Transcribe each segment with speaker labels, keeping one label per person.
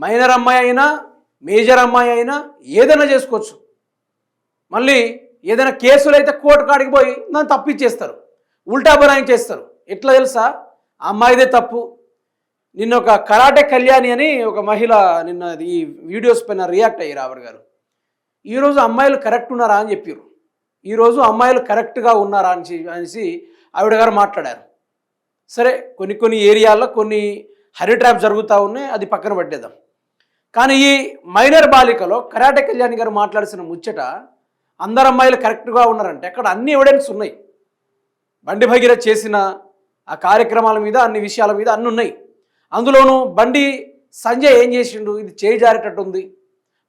Speaker 1: Minor అమ్మాయి అయినా major అమ్మాయి అయినా ఏదైనా చేసుకోవచ్చు. మళ్ళీ ఏదైనా కేసులు అయితే కోర్టు కాడికి పోయి దాన్ని తప్పిచ్చేస్తారు, ఉల్టా బనాయించేస్తారు. ఎట్లా తెలుసా? అమ్మాయిదే తప్పు. నిన్న ఒక కరాటే కళ్యాణి అని ఒక మహిళ నిన్న ఈ వీడియోస్ పైన రియాక్ట్ అయ్యారు రావర్ గారు. ఈరోజు అమ్మాయిలు కరెక్ట్ ఉన్నారా అని చెప్పారు. ఈరోజు అమ్మాయిలు కరెక్ట్గా ఉన్నారా అనేసి ఆవిడ గారు మాట్లాడారు. సరే, కొన్ని ఏరియాల్లో కొన్ని హనీ ట్రాప్ జరుగుతూ ఉన్నాయి, అది పక్కన పట్టేద్దాం. కానీ ఈ మైనర్ బాలికలో కరాటే కళ్యాణి గారు మాట్లాడిన ముచ్చట అందరు అమ్మాయిలు కరెక్ట్గా ఉన్నారంటే అక్కడ అన్ని ఎవిడెన్స్ ఉన్నాయి. బండి భగీరథ్ చేసిన ఆ కార్యక్రమాల మీద, అన్ని విషయాల మీద అన్ని ఉన్నాయి. అందులోనూ బండి సంజయ్ ఏం చేసిండు, ఇది చేయి జారేటట్టు ఉంది.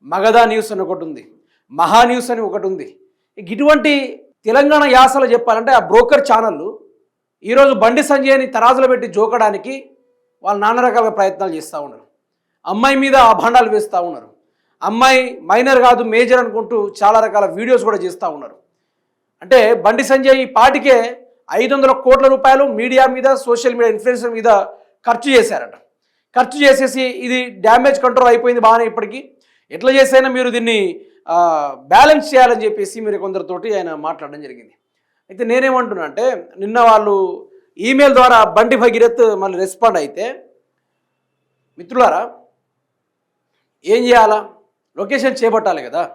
Speaker 1: మగధా న్యూస్ అని ఒకటి ఉంది, మహా న్యూస్ అని ఒకటి ఉంది. ఇటువంటి తెలంగాణ యాసలో చెప్పాలంటే ఆ బ్రోకర్ ఛానళ్ళు ఈరోజు బండి సంజయ్ని తరాజులో పెట్టి జోకడానికి వాళ్ళు నానా రకాల ప్రయత్నాలు చేస్తూ ఉన్నారు. అమ్మాయి మీద అభాండాలు వేస్తూ ఉన్నారు. అమ్మాయి మైనర్ కాదు మేజర్ అనుకుంటూ చాలా రకాల వీడియోస్ కూడా చేస్తూ ఉన్నారు. అంటే బండి సంజయ్ ఈ పాటికే 500 కోట్ల రూపాయలు మీడియా మీద, సోషల్ మీడియా ఇన్ఫ్లుయెన్సర్ మీద ఖర్చు చేశారట. ఖర్చు చేసేసి ఇది డ్యామేజ్ కంట్రోల్ అయిపోయింది బాగానే, ఇప్పటికీ ఎట్లా చేసైనా మీరు దీన్ని బ్యాలెన్స్ చేయాలని చెప్పేసి మీరు కొందరితోటి ఆయన మాట్లాడడం జరిగింది. అయితే నేనేమంటున్నా అంటే, నిన్న వాళ్ళు ఈమెయిల్ ద్వారా బండి భగీరథ్ మళ్ళీ రెస్పాండ్ అయితే, మిత్రులారా ఏం చేయాలా? లొకేషన్ చేపట్టాలి కదా.